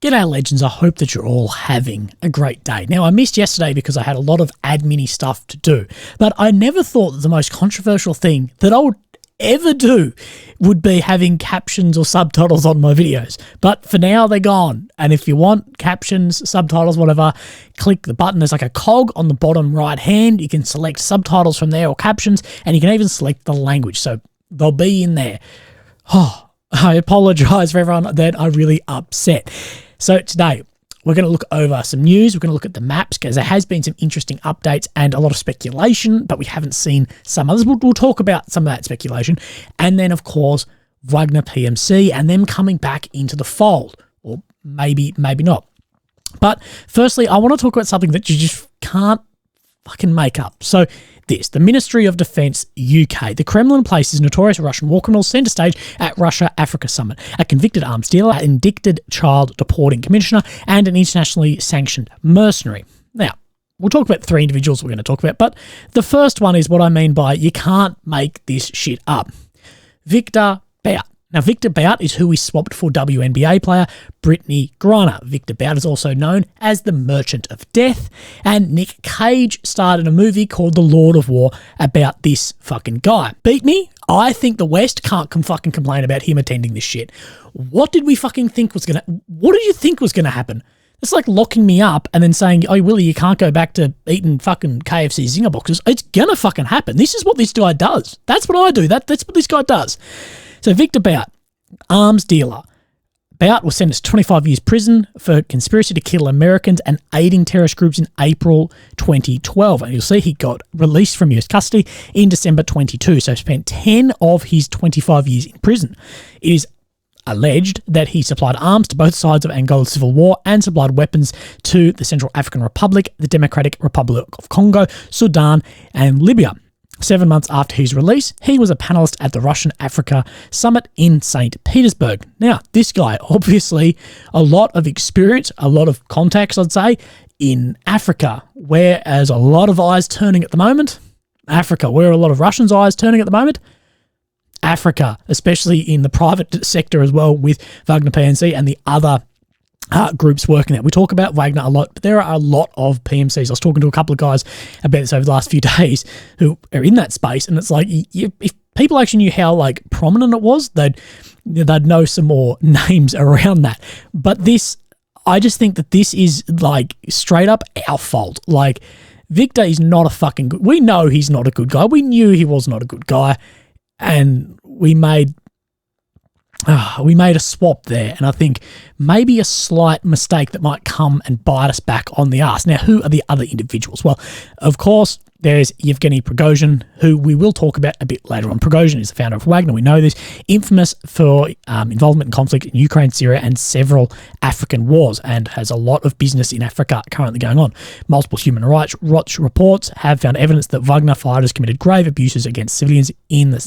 G'day legends, I hope that you're all having a great day. Now I missed yesterday because I had a lot of admin-y stuff to do, but I never thought that the most controversial thing that I would ever do would be having captions or subtitles on my videos. But for now they're gone, and if you want captions, subtitles, whatever, click the button. There's like a cog on the bottom right hand. You can select subtitles from there or captions, and you can even select the language, so they'll be in there. Oh, I apologise for everyone that I really upset. So today, we're going to look over some news. We're going to look at the maps because there has been some interesting updates and a lot of speculation, but we haven't seen some others. We'll talk about some of that speculation. And then, of course, Wagner PMC and them coming back into the fold. Or maybe not. But firstly, I want to talk about something that you just can't fucking make up. So the Ministry of Defence UK. The Kremlin places notorious Russian war criminals centre stage at Russia-Africa summit. A convicted arms dealer, an indicted child deporting commissioner, and an internationally sanctioned mercenary. Now, we'll talk about three individuals we're going to talk about, but the first one is what I mean by you can't make this shit up. Victor Bout. Now, Victor Bout is who we swapped for WNBA player Brittany Griner. Victor Bout is also known as the Merchant of Death, and Nick Cage starred in a movie called The Lord of War about this fucking guy. Beat me? I think the West can't fucking complain about him attending this shit. What did you think was going to happen? It's like locking me up and then saying, oh, Willie, you can't go back to eating fucking KFC Zinger boxes. It's gonna fucking happen. This is what this guy does. That's what I do. That's what this guy does. So Victor Bout, arms dealer. Bout was sentenced to 25 years prison for conspiracy to kill Americans and aiding terrorist groups in April 2012. And you'll see he got released from US custody in December 22, so spent 10 of his 25 years in prison. It is alleged that he supplied arms to both sides of Angola's civil war and supplied weapons to the Central African Republic, the Democratic Republic of Congo, Sudan, and Libya. 7 months after his release, he was a panelist at the Russian-Africa Summit in St. Petersburg. Now, this guy, obviously, a lot of experience, a lot of contacts, I'd say, in Africa, whereas a lot of eyes turning at the moment. Africa, where are a lot of Russians' eyes turning at the moment? Africa, especially in the private sector as well with Wagner PMC and the other groups working there. We talk about Wagner a lot, but there are a lot of PMCs. I was talking to a couple of guys about this over the last few days who are in that space, and it's like if people actually knew how like prominent it was, they'd know some more names around that. But this, I just think that this is like straight up our fault. Like Victor is not a fucking good. We know he's not a good guy. We knew he was not a good guy, and we made a swap there, and I think maybe a slight mistake that might come and bite us back on the arse. Now, who are the other individuals? Well, of course, there's Yevgeny Prigozhin, who we will talk about a bit later on. Prigozhin is the founder of Wagner, we know this, infamous for involvement in conflict in Ukraine, Syria, and several African wars, and has a lot of business in Africa currently going on. Multiple human rights watch reports have found evidence that Wagner fighters committed grave abuses against civilians in the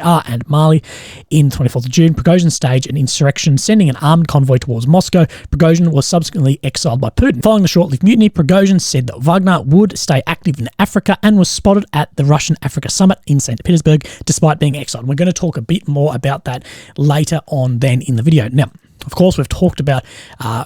CAR and Mali. In 24th of June, Prigozhin staged an insurrection, sending an armed convoy towards Moscow. Prigozhin was subsequently exiled by Putin. Following the short-lived mutiny, Prigozhin said that Wagner would stay active in Africa and was spotted at the Russian-Africa Summit in St. Petersburg despite being exiled. We're going to talk a bit more about that later on then in the video. Now, of course, we've talked about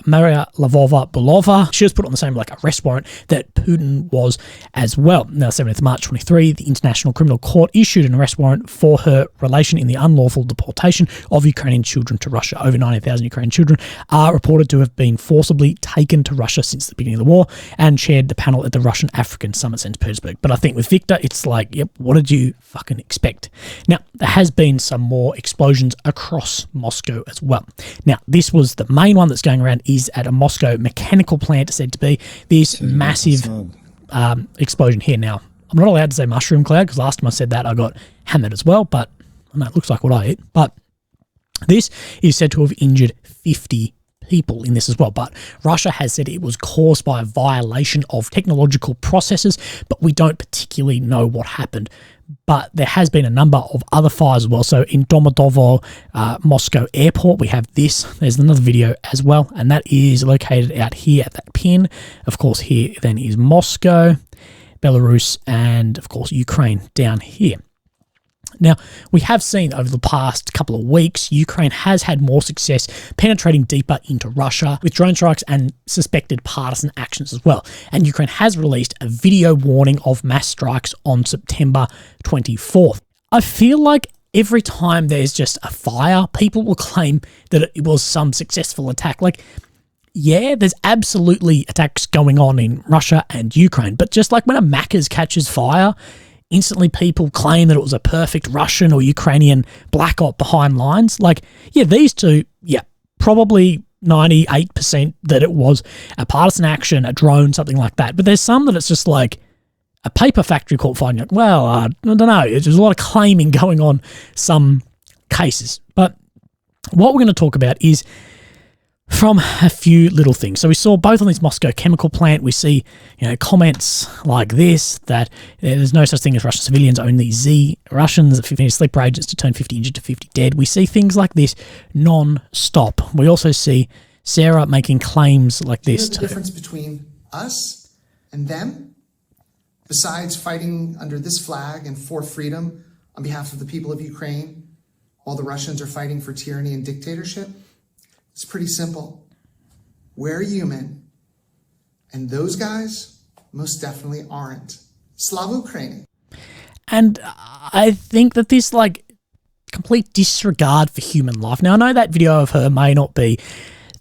Maria Lvova-Belova. She was put on the same arrest warrant that Putin was as well. Now, 7th March 23, the International Criminal Court issued an arrest warrant for her relation in the unlawful deportation of Ukrainian children to Russia. Over 90,000 Ukrainian children are reported to have been forcibly taken to Russia since the beginning of the war and chaired the panel at the Russian-African Summit in St. Petersburg. But I think with Victor, it's like, yep, what did you fucking expect? Now, there has been some more explosions across Moscow as well. Now, this was the main one that's going around is at a Moscow mechanical plant, said to be this massive explosion here. Now, I'm not allowed to say mushroom cloud because last time I said that I got hammered as well, but I know it looks like what I eat. But this is said to have injured 50 people in this as well. But Russia has said it was caused by a violation of technological processes, but we don't particularly know what happened. But there has been a number of other fires as well. So in Domodedovo, Moscow airport, we have this. There's another video as well, and that is located out here at that pin. Of course, here then is Moscow, Belarus, and of course Ukraine down here. Now, we have seen over the past couple of weeks, Ukraine has had more success penetrating deeper into Russia with drone strikes and suspected partisan actions as well. And Ukraine has released a video warning of mass strikes on September 24th. I feel like every time there's just a fire, people will claim that it was some successful attack. Like, yeah, there's absolutely attacks going on in Russia and Ukraine, but just like when a Macca's catches fire, instantly people claim that it was a perfect Russian or Ukrainian black op behind lines. Like, yeah, these two, yeah, probably 98% that it was a partisan action, a drone, something like that. But there's some that it's just like a paper factory caught fire. Like, well, I don't know. There's a lot of claiming going on some cases. But what we're going to talk about is from a few little things. So we saw both on this Moscow chemical plant, we see, comments like this, that there's no such thing as Russian civilians, only Z Russians, 50 sleeper agents to turn 50 injured to 50 dead. We see things like this non-stop. We also see Sarah making claims like this too. The difference between us and them, besides fighting under this flag and for freedom on behalf of the people of Ukraine, while the Russians are fighting for tyranny and dictatorship, it's pretty simple. We're human, and those guys most definitely aren't. Slava Ukraini. And I think that this, complete disregard for human life. Now, I know that video of her may not be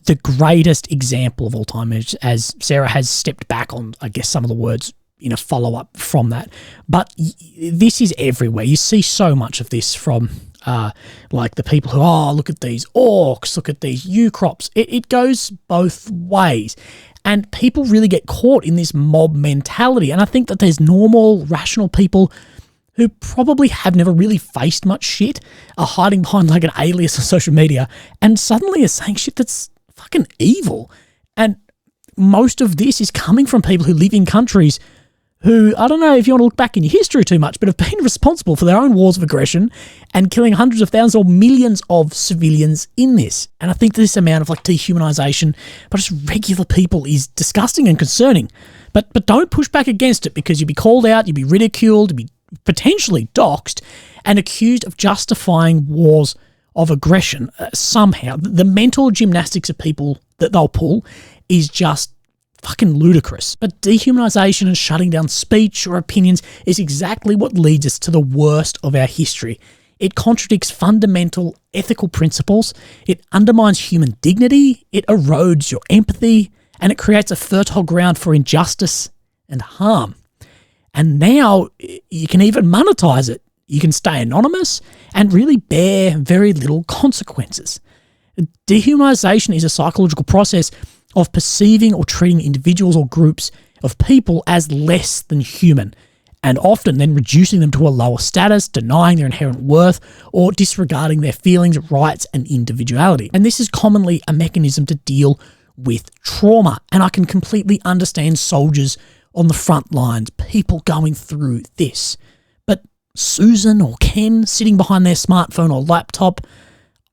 the greatest example of all time, as Sarah has stepped back on, I guess, some of the words in a follow-up from that. But this is everywhere. You see so much of this from the people who, look at these orcs, look at these U-crops. It goes both ways. And people really get caught in this mob mentality. And I think that there's normal, rational people who probably have never really faced much shit, are hiding behind an alias on social media, and suddenly are saying shit that's fucking evil. And most of this is coming from people who live in countries who, I don't know if you want to look back in your history too much, but have been responsible for their own wars of aggression and killing hundreds of thousands or millions of civilians in this. And I think this amount of dehumanization by just regular people is disgusting and concerning. But don't push back against it, because you'll be called out, you'll be ridiculed, you'll be potentially doxxed and accused of justifying wars of aggression somehow. The mental gymnastics of people that they'll pull is just fucking ludicrous. But dehumanization and shutting down speech or opinions is exactly what leads us to the worst of our history. It contradicts fundamental ethical principles, it undermines human dignity, it erodes your empathy, and it creates a fertile ground for injustice and harm. And now you can even monetize it. You can stay anonymous and really bear very little consequences. Dehumanization is a psychological process of perceiving or treating individuals or groups of people as less than human, and often then reducing them to a lower status, denying their inherent worth, or disregarding their feelings, rights, and individuality. And this is commonly a mechanism to deal with trauma. And I can completely understand soldiers on the front lines, people going through this. But Susan or Ken sitting behind their smartphone or laptop,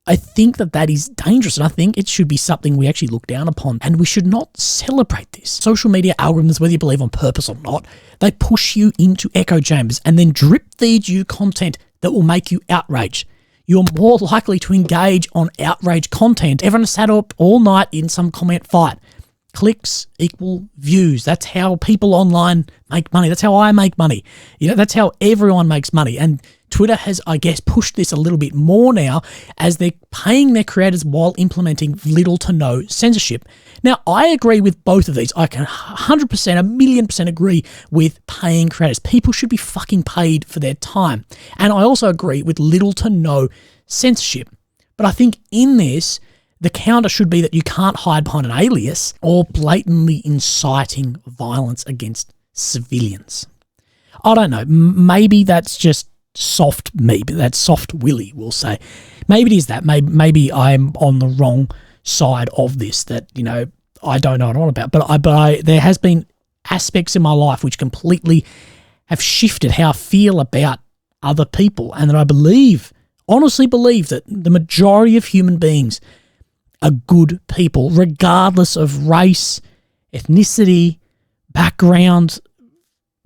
I think that is dangerous, and I think it should be something we actually look down upon, and we should not celebrate this. Social media algorithms, whether you believe on purpose or not, they push you into echo chambers and then drip feed you content that will make you outraged. You're more likely to engage on outrage content. Everyone has sat up all night in some comment fight. Clicks equal views. That's how people online make money. That's how I make money. That's how everyone makes money. And Twitter has, I guess, pushed this a little bit more now as they're paying their creators while implementing little to no censorship. Now, I agree with both of these. I can 100%, 1,000,000% agree with paying creators. People should be fucking paid for their time. And I also agree with little to no censorship. But I think in this, the counter should be that you can't hide behind an alias or blatantly inciting violence against civilians. I don't know. Maybe that's just soft me, but that's soft Willy, we'll say. Maybe it is that. Maybe I'm on the wrong side of this, that, I don't know what I'm on about. But there has been aspects in my life which completely have shifted how I feel about other people, and that I honestly believe that the majority of human beings are good people, regardless of race, ethnicity, background,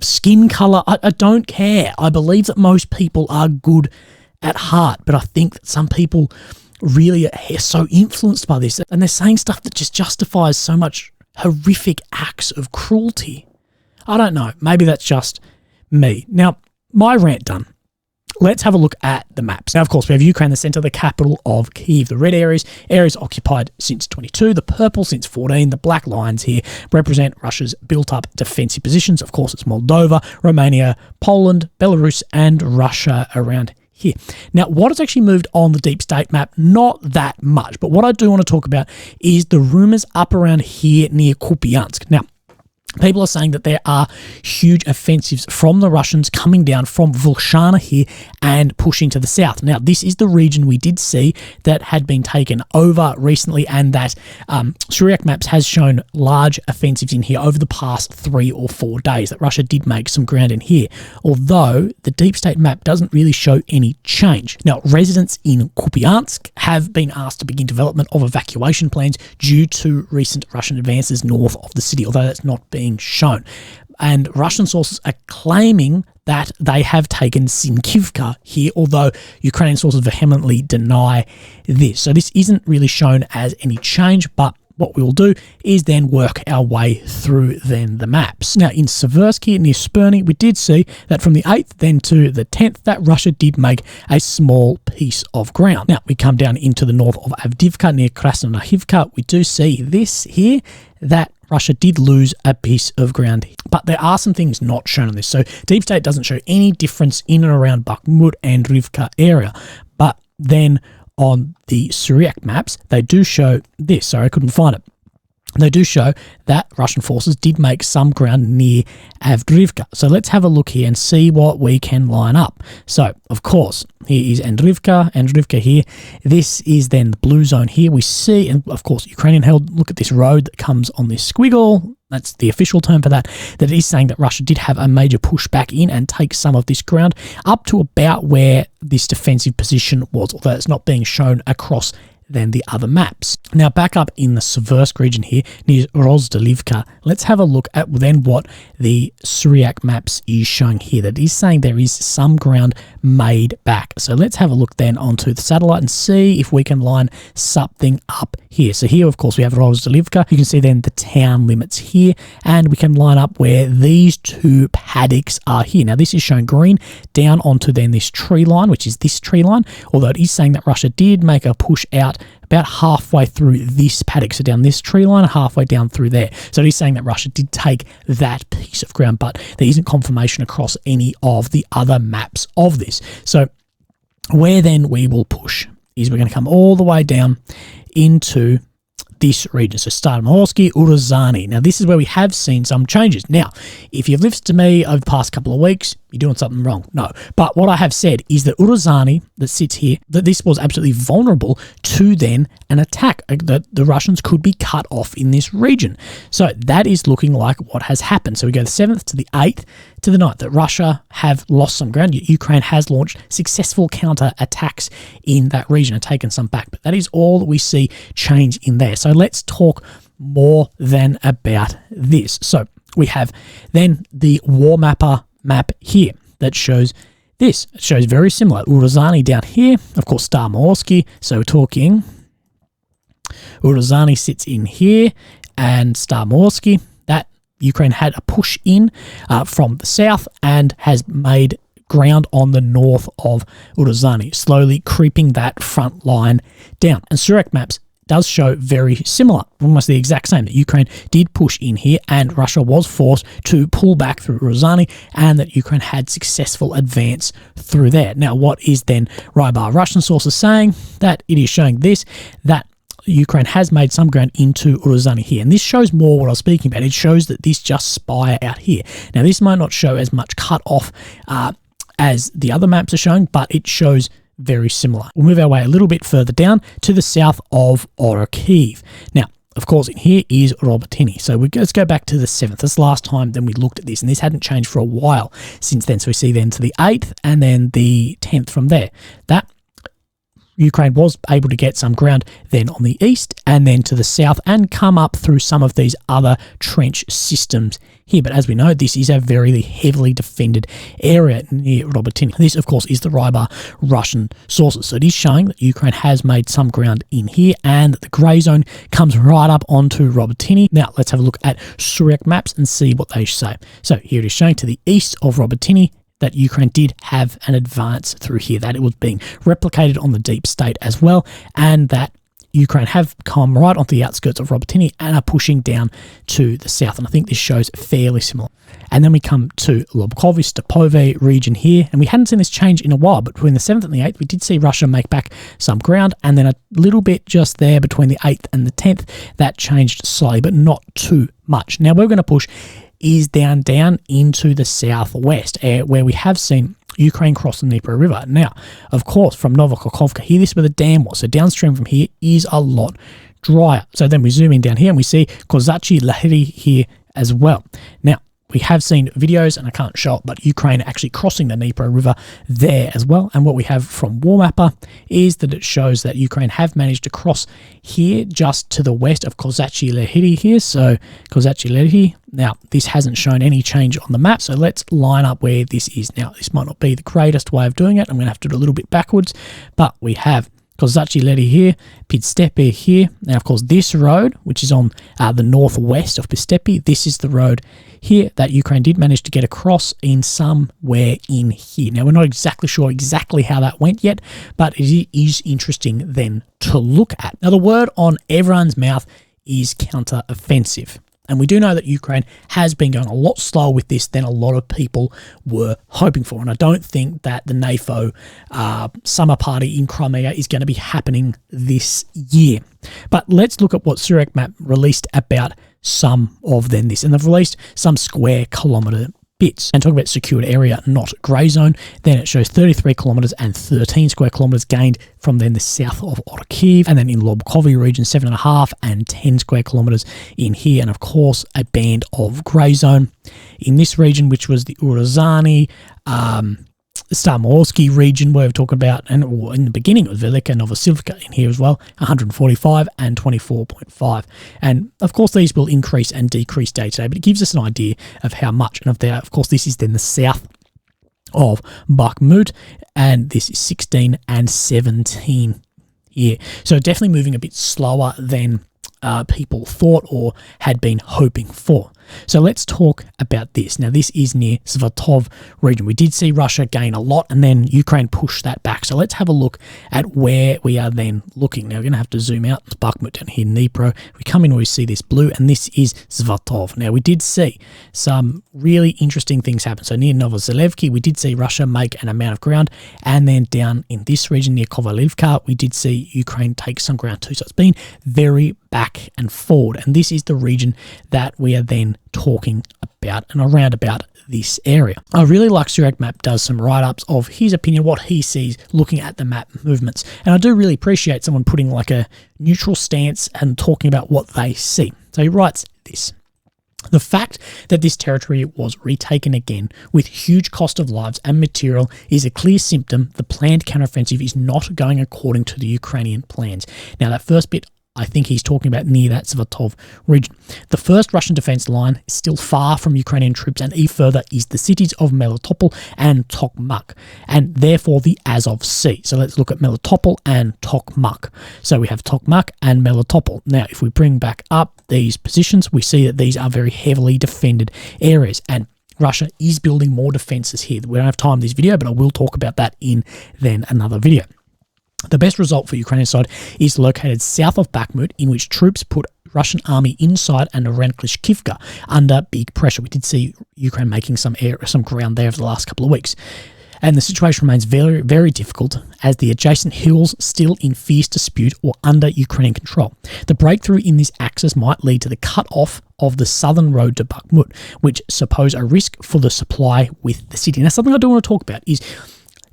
skin color. I don't care. I believe that most people are good at heart, but I think that some people really are so influenced by this, and they're saying stuff that just justifies so much horrific acts of cruelty. I don't know. Maybe that's just me. Now, my rant done. Let's have a look at the maps. Now, of course, we have Ukraine, the centre, the capital of Kyiv. The red areas occupied since 22, the purple since 14, the black lines here represent Russia's built-up defensive positions. Of course, it's Moldova, Romania, Poland, Belarus, and Russia around here. Now, what has actually moved on the deep state map? Not that much, but what I do want to talk about is the rumours up around here near Kupiansk. Now, people are saying that there are huge offensives from the Russians coming down from Volshana here and pushing to the south. Now, this is the region we did see that had been taken over recently, and that Siragmap has shown large offensives in here over the past 3 or 4 days, that Russia did make some ground in here, although the deep state map doesn't really show any change. Now, residents in Kupiansk have been asked to begin development of evacuation plans due to recent Russian advances north of the city, although that's not being shown. And Russian sources are claiming that they have taken Sinkivka here, although Ukrainian sources vehemently deny this. So this isn't really shown as any change, but what we will do is then work our way through then the maps. Now, in Seversky near Sperny, we did see that from the 8th then to the 10th that Russia did make a small piece of ground. Now, we come down into the north of Avdiivka near Krasnoarivka. We do see this here, that Russia did lose a piece of ground, but there are some things not shown on this. So Deep State doesn't show any difference in and around Bakhmut and Rivka area, but then on the Syriac maps, they do show this. Sorry, I couldn't find it. They do show that Russian forces did make some ground near Avdiivka. So let's have a look here and see what we can line up. So, of course, here is Andrivka here. This is then the blue zone here. We see, and of course, Ukrainian held, look at this road that comes on this squiggle. That's the official term for that. That is saying that Russia did have a major push back in and take some of this ground up to about where this defensive position was, although it's not being shown across than the other maps. Now, back up in the Seversk region here near Rozdelivka, let's have a look at then what the Syriac maps is showing here. That is saying there is some ground made back. So let's have a look then onto the satellite and see if we can line something up here. So here, of course, we have Rozdelivka. You can see then the town limits here, and we can line up where these two paddocks are here. Now, this is shown green down onto then this tree line, which is this tree line, although it is saying that Russia did make a push out about halfway through this paddock, so down this tree line, halfway down through there. So he's saying that Russia did take that piece of ground, but there isn't confirmation across any of the other maps of this. So where then we will push is we're going to come all the way down into this region. So Starmorsky, Uruzani. Now, this is where we have seen some changes. Now, if you've listened to me over the past couple of weeks, you're doing something wrong. No. But what I have said is that Uruzani, that sits here, that this was absolutely vulnerable to then an attack, that the Russians could be cut off in this region. So that is looking like what has happened. So we go the 7th to the 8th to the 9th, that Russia have lost some ground. Ukraine has launched successful counter-attacks in that region and taken some back. But that is all that we see change in there. So let's talk more than about this. So we have then the War Mapper map here that shows this. It shows very similar. Uruzani down here, of course, Starmorsky. So we're talking Uruzani sits in here, and Starmorsky, that Ukraine had a push in from the south and has made ground on the north of Uruzani, slowly creeping that front line down. And Surak maps does show very similar, almost the exact same, that Ukraine did push in here and Russia was forced to pull back through Uruzani, and that Ukraine had successful advance through there. Now, what is then Rybar Russian sources saying? That it is showing this, that Ukraine has made some ground into Uruzani here. And this shows more what I was speaking about. It shows that this just spire out here. Now, this might not show as much cut off as the other maps are showing, but it shows very similar. We'll move our way a little bit further down to the south of Orokhiv. Now, of course, in here is Robotyny. So let's go back to the 7th. That's the last time then we looked at this, and this hadn't changed for a while since then. So we see then to the 8th and then the 10th from there. That Ukraine was able to get some ground then on the east and then to the south and come up through some of these other trench systems here. But as we know, this is a very heavily defended area near Robotyne. This, of course, is the Rybar Russian sources. So it is showing that Ukraine has made some ground in here and the grey zone comes right up onto Robotyne. Now, let's have a look at Siragmaps and see what they say. So here it is showing to the east of Robotyne that Ukraine did have an advance through here, that it was being replicated on the deep state as well, and that Ukraine have come right onto the outskirts of Robotyne and are pushing down to the south. And I think this shows fairly similar. And then we come to Lobkovy, Stepove region here, and we hadn't seen this change in a while, but between the 7th and the 8th, we did see Russia make back some ground, and then a little bit just there between the 8th and the 10th, that changed slightly, but not too much. Now we're going to push is down into the southwest, where we have seen Ukraine cross the Dnieper River. Now, of course, from Novokhovka here, this is where the dam was. So downstream from here is a lot drier. So then we zoom in down here and we see Kozachi Lahiri here as well. Now, we have seen videos, and I can't show it, but Ukraine actually crossing the Dnieper River there as well. And what we have from Warmapper is that it shows that Ukraine have managed to cross here just to the west of Kozachi Lahiri here. So Kozachi Lahiri. Now, this hasn't shown any change on the map, so let's line up where this is. Now, this might not be the greatest way of doing it. I'm going to have to do it a little bit backwards, but we have Kozachi Lahiri here, Pidstepe here. Now, of course, this road, which is on the northwest of Pidstepe, this is the road here that Ukraine did manage to get across in somewhere in here. Now, we're not exactly sure exactly how that went yet, but it is interesting then to look at. Now, the word on everyone's mouth is counter-offensive. And we do know that Ukraine has been going a lot slower with this than a lot of people were hoping for. And I don't think that the NATO summer party in Crimea is going to be happening this year. But let's look at what Siragmap released about some of them this. And they've released some square kilometre bits. And talking about secured area, not grey zone, then it shows 33 kilometres and 13 square kilometres gained from then the south of Orkiv, and then in Lobkovy region 7.5 and 10 square kilometres in here, and of course a band of grey zone in this region, which was the Urozhany, Stamorsky region where we're talking about, and in the beginning it was Velika Novosilivka in here as well, 145 and 24.5. And of course these will increase and decrease day to day, but it gives us an idea of how much. And of course this is then the south of Bakhmut, and this is 16 and 17 here. So definitely moving a bit slower than people thought or had been hoping for. So let's talk about this. Now, this is near Svatov region. We did see Russia gain a lot, and then Ukraine pushed that back. So let's have a look at where we are then looking. Now, we're going to have to zoom out. It's Bakhmut down here, Dnipro. We come in, we see this blue, and this is Svatov. Now, we did see some really interesting things happen. So near Novoselivki, we did see Russia make an amount of ground, and then down in this region near Kovalivka, we did see Ukraine take some ground too. So it's been very back and forward, and this is the region that we are then talking about and around about this area. I really like Siragmap does some write-ups of his opinion, what he sees looking at the map movements, and I do really appreciate someone putting like a neutral stance and talking about what they see. So he writes this: the fact that this territory was retaken again with huge cost of lives and material is a clear symptom the planned counteroffensive is not going according to the Ukrainian plans. Now, that first bit, I think he's talking about near that Svatov region. The first Russian defence line is still far from Ukrainian troops, and even further is the cities of Melitopol and Tokmak, and therefore the Azov Sea. So let's look at Melitopol and Tokmak. So we have Tokmak and Melitopol. Now, if we bring back up these positions, we see that these are very heavily defended areas, and Russia is building more defences here. We don't have time in this video, but I will talk about that in then another video. The best result for Ukrainian side is located south of Bakhmut, in which troops put Russian army inside and around Klishkivka under big pressure. We did see Ukraine making some ground there over the last couple of weeks. And the situation remains very, very difficult as the adjacent hills still in fierce dispute or under Ukrainian control. The breakthrough in this axis might lead to the cut-off of the southern road to Bakhmut, which suppose a risk for the supply with the city. Now, something I do want to talk about is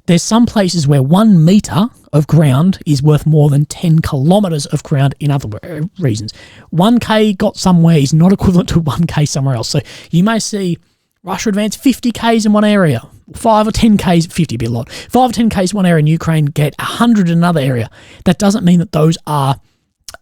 there's some places where 1 metre of ground is worth more than 10 kilometres of ground in other reasons. 1k got somewhere is not equivalent to 1k somewhere else. So you may see Russia advanced 50 k's in one area, 5 or 10 k's, 50 would be a lot, 5 or 10 k's in one area, and Ukraine get 100 in another area. That doesn't mean that those are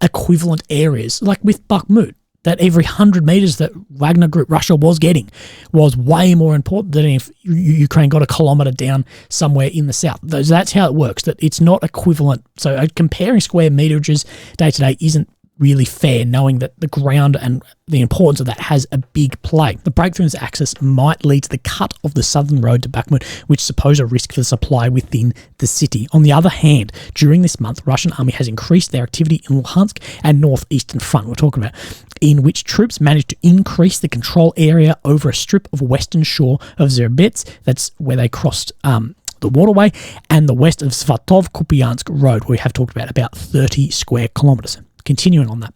equivalent areas. Like with Bakhmut, that every 100 meters that Wagner Group Russia was getting was way more important than if Ukraine got a kilometer down somewhere in the south. That's how it works, that it's not equivalent. So comparing square meterages day to day isn't really fair, knowing that the ground and the importance of that has a big play. The breakthrough in this axis might lead to the cut of the southern road to Bakhmut, which pose a risk for the supply within the city. On the other hand, during this month, Russian army has increased their activity in Luhansk and northeastern front, we're talking about, in which troops managed to increase the control area over a strip of western shore of Zerbets, that's where they crossed the waterway, and the west of Svatov-Kupiansk road, where we have talked about 30 square kilometers. Continuing on that,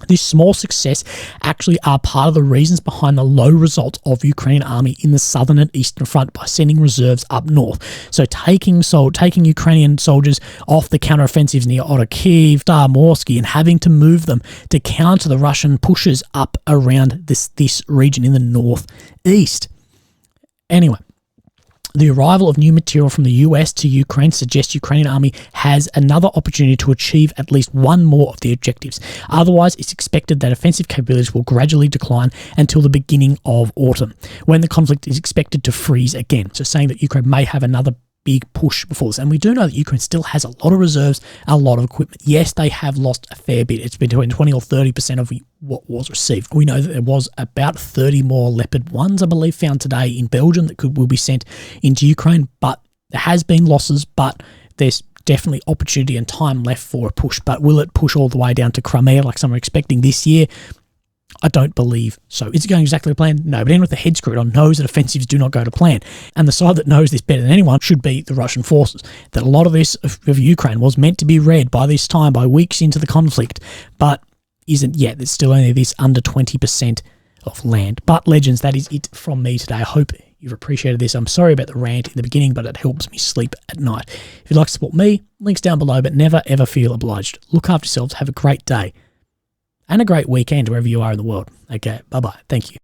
this small success actually are part of the reasons behind the low results of Ukrainian army in the southern and eastern front by sending reserves up north. So taking Ukrainian soldiers off the counteroffensives near Orokhiv, Starmorsky, and having to move them to counter the Russian pushes up around this region in the northeast. Anyway, the arrival of new material from the US to Ukraine suggests Ukrainian army has another opportunity to achieve at least one more of the objectives. Otherwise, it's expected that offensive capabilities will gradually decline until the beginning of autumn, when the conflict is expected to freeze again. So saying that Ukraine may have another big push before this. And we do know that Ukraine still has a lot of reserves, a lot of equipment. Yes, they have lost a fair bit. It's between 20 or 30% of what was received. We know that there was about 30 more Leopard 1s, I believe, found today in Belgium that will be sent into Ukraine. But there has been losses, but there's definitely opportunity and time left for a push. But will it push all the way down to Crimea like some are expecting this year? I don't believe so. Is it going exactly to plan? No, but anyone with the head screwed on knows that offensives do not go to plan. And the side that knows this better than anyone should be the Russian forces. That a lot of this of Ukraine was meant to be read by this time, by weeks into the conflict, but isn't yet. There's still only this under 20% of land. But legends, that is it from me today. I hope you've appreciated this. I'm sorry about the rant in the beginning, but it helps me sleep at night. If you'd like to support me, links down below, but never ever feel obliged. Look after yourselves. Have a great day. And a great weekend wherever you are in the world. Okay, bye-bye. Thank you.